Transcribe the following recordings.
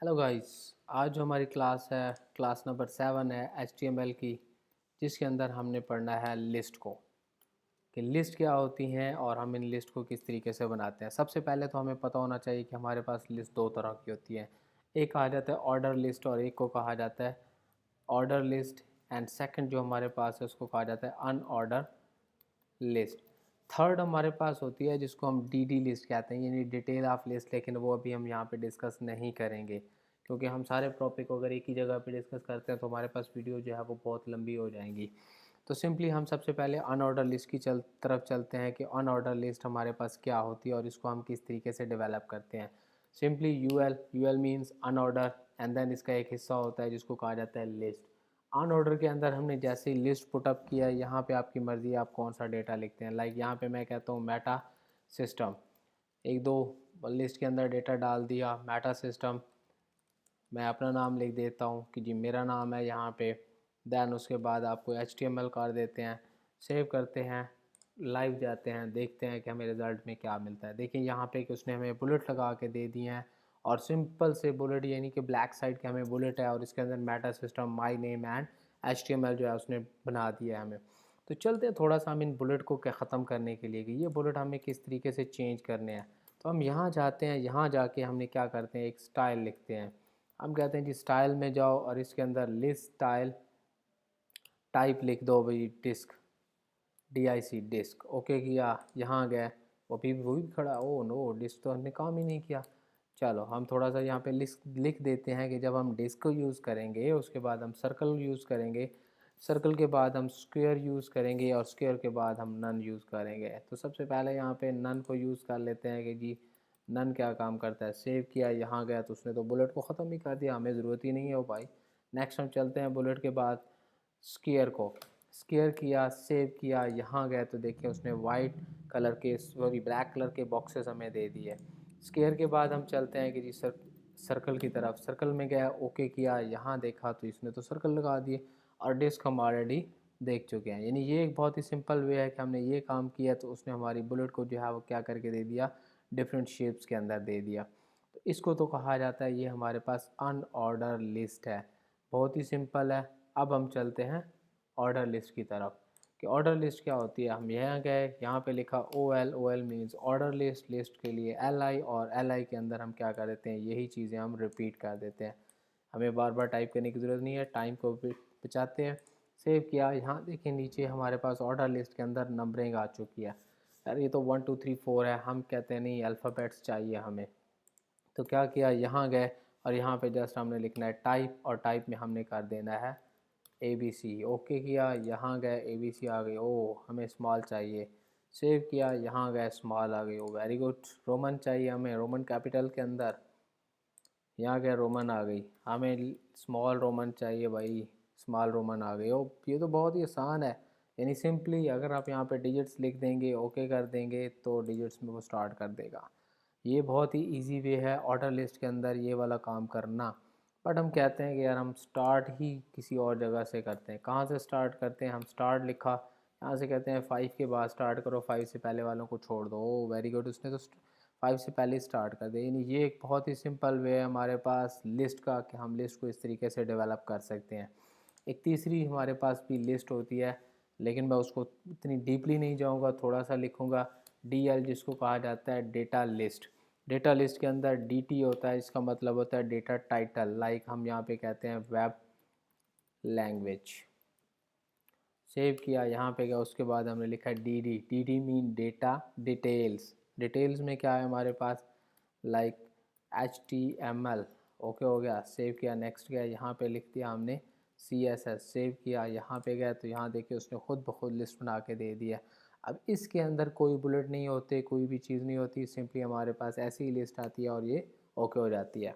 Hello guys. आज जो हमारी क्लास है, क्लास नंबर 7 है HTML की, जिसके अंदर हमने पढ़ना है लिस्ट को, कि लिस्ट क्या होती हैं और हम इन लिस्ट को किस तरीके से बनाते हैं। सबसे पहले तो हमें पता होना चाहिए कि हमारे पास लिस्ट दो तरह की होती है। एक कहा जाता है ऑर्डर लिस्ट और एक को कहा जाता है ऑर्डर लिस्ट, एंड सेकंड जो हमारे पास है उसको कहा जाता है अनऑर्डर लिस्ट। थर्ड हमारे पास होती है जिसको हम DD लिस्ट कहते हैं, यानी डिटेल ऑफ लिस्ट, लेकिन वो अभी हम यहाँ पे डिस्कस नहीं करेंगे क्योंकि हम सारे टॉपिक अगर एक ही जगह पे डिस्कस करते हैं तो हमारे पास वीडियो जो है वो बहुत लंबी हो जाएंगी। तो सिंपली हम सबसे पहले अनऑर्डर लिस्ट की तरफ चलते हैं कि अनऑर्डर लिस्ट हमारे पास क्या होती है और इसको हम किस तरीके से डेवलप करते हैं। Simply UL means unorder, and then इसका एक हिस्सा होता है जिसको कहा जाता है लिस्ट। ऑन ऑर्डर के अंदर हमने जैसे ही लिस्ट पुटअप किया, यहाँ पे आपकी मर्ज़ी है आप कौन सा डेटा लिखते हैं। लाइक यहाँ पे मैं कहता हूँ मेटा सिस्टम, एक दो लिस्ट के अंदर डेटा डाल दिया मेटा सिस्टम, मैं अपना नाम लिख देता हूँ कि जी मेरा नाम है यहाँ पे। दैन उसके बाद आपको HTML कर देते हैं, सेव करते हैं, लाइव जाते हैं, देखते हैं कि हमें रिज़ल्ट में क्या मिलता है। देखिए यहाँ पे कि उसने हमें बुलेट लगा के दे दिए हैं, और सिंपल से बुलेट, यानी कि ब्लैक साइड के हमें बुलेट है और इसके अंदर Meta system my name and HTML जो है उसने बना दिया है हमें। तो चलते हैं थोड़ा सा हम इन बुलेट को ख़त्म करने के लिए कि ये बुलेट हमें किस तरीके से चेंज करने हैं। तो हम यहाँ जाते हैं, यहाँ जाके हमने क्या करते हैं, एक स्टाइल लिखते हैं। हम कहते हैं जी स्टाइल में जाओ और इसके अंदर लिस्ट स्टाइल टाइप लिख दो भाई, डिस्क, DIC डिस्क। ओके किया, यहाँ गए, वो भी खड़ा, ओ नो डिस्क तो हमने काम ही नहीं किया। चलो हम थोड़ा सा यहाँ पे लिख देते हैं कि जब हम डिस्क को यूज़ करेंगे उसके बाद हम सर्कल यूज़ करेंगे, सर्कल के बाद हम स्क्वायर यूज़ करेंगे और स्क्वायर के बाद हम नन यूज़ करेंगे। तो सबसे पहले यहाँ पे नन को यूज़ कर लेते हैं कि जी नन क्या काम करता है। सेव किया, यहाँ गया तो उसने तो बुलेट को ख़त्म ही कर दिया, हमें ज़रूरत ही नहीं है वो भाई। नेक्स्ट हम चलते हैं बुलेट के बाद स्क्वायर को, स्क्वायर किया, सेव किया, यहाँ गए तो देखिए उसने वाइट कलर के, सॉरी ब्लैक कलर के बॉक्सेस हमें दे दिए। स्क्वायर के बाद हम चलते हैं कि जी सर्कल की तरफ, सर्कल में गया, ओके किया, यहाँ देखा तो इसने तो सर्कल लगा दिए, और डिस्क हम ऑलरेडी देख चुके हैं। यानी ये एक बहुत ही सिंपल वे है कि हमने ये काम किया तो उसने हमारी बुलेट को जो है वो क्या करके दे दिया, डिफरेंट शेप्स के अंदर दे दिया। तो इसको तो कहा जाता है, ये हमारे पास अनऑर्डर लिस्ट है, बहुत ही सिंपल है। अब हम चलते हैं ऑर्डर लिस्ट की तरफ कि ऑर्डर लिस्ट क्या होती है। हम यहाँ गए, यहाँ पे लिखा OL means order list, list के लिए LI, और LI के अंदर हम क्या कर देते हैं, यही चीज़ें हम रिपीट कर देते हैं। हमें बार बार टाइप करने की ज़रूरत नहीं है, टाइम को बचाते हैं। सेव किया, यहाँ देखिए नीचे हमारे पास ऑर्डर लिस्ट के अंदर नंबरिंग आ चुकी है। यार ये तो 1 2 3 4 है, हम कहते हैं नहीं अल्फ़ाबेट्स चाहिए हमें। तो क्या किया, यहाँ गए और यहाँ पे जस्ट हमने लिखना है टाइप, और टाइप में हमने कर देना है ABC। ओके किया, यहाँ गए ABC आ गई, ओ हमें स्मॉल चाहिए। सेव किया, यहाँ गए स्मॉल आ गई, ओ वेरी गुड। रोमन चाहिए हमें, रोमन कैपिटल के अंदर, यहाँ गए रोमन आ गई। हमें स्मॉल रोमन चाहिए भाई, स्मॉल रोमन आ गई। ओ ये तो बहुत ही आसान है, यानी सिंपली अगर आप यहाँ पे डिजिट्स लिख देंगे, ओके कर देंगे तो डिजिट्स में वो स्टार्ट कर देगा। ये बहुत ही इजी वे है ऑर्डर लिस्ट के अंदर ये वाला काम करना। बट हम कहते हैं कि यार हम स्टार्ट ही किसी और जगह से करते हैं। कहाँ से स्टार्ट करते हैं, हम स्टार्ट लिखा, यहाँ से कहते हैं 5 के बाद स्टार्ट करो, 5 से पहले वालों को छोड़ दो। ओ वेरी गुड, उसने तो 5 से पहले स्टार्ट कर दिया। यानी ये एक बहुत ही सिंपल वे है हमारे पास लिस्ट का कि हम लिस्ट को इस तरीके से डेवलप कर सकते हैं। एक तीसरी हमारे पास भी लिस्ट होती है, लेकिन मैं उसको इतनी डीपली नहीं जाऊँगा, थोड़ा सा लिखूँगा DL, जिसको कहा जाता है डेटा लिस्ट। डेटा लिस्ट के अंदर DT होता है, इसका मतलब होता है डेटा टाइटल। लाइक हम यहाँ पे कहते हैं वेब लैंग्वेज। सेव किया, यहाँ पे गया, उसके बाद हमने लिखा है DD mean data details. Details में क्या है हमारे पास, लाइक HTML। ओके हो गया, सेव किया, नेक्स्ट गया, यहाँ पे लिख दिया हमने CSS। सेव किया, यहाँ पे गया तो यहाँ देखिए उसने खुद ब खुद लिस्ट बना के दे दिया। अब इसके अंदर कोई बुलेट नहीं होते, कोई भी चीज़ नहीं होती, सिंपली हमारे पास ऐसी ही लिस्ट आती है और ये ओके हो जाती है।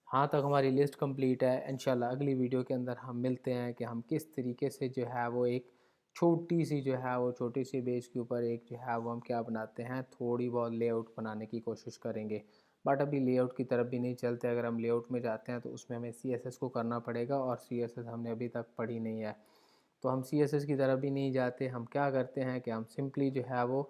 हाँ तक हमारी लिस्ट कंप्लीट है। इंशाल्लाह अगली वीडियो के अंदर हम मिलते हैं कि हम किस तरीके से जो है वो एक छोटी सी जो है वो छोटी सी बेस के ऊपर एक जो है वो हम क्या बनाते हैं, थोड़ी बहुत लेआउट बनाने की कोशिश करेंगे। बट अभी लेआउट की तरफ भी नहीं चलते, अगर हम लेआउट में जाते हैं तो उसमें हमें CSS को करना पड़ेगा, और CSS हमने अभी तक पढ़ी नहीं है। तो हम CSS की तरफ भी नहीं जाते, हम क्या करते हैं कि हम सिंपली जो है वो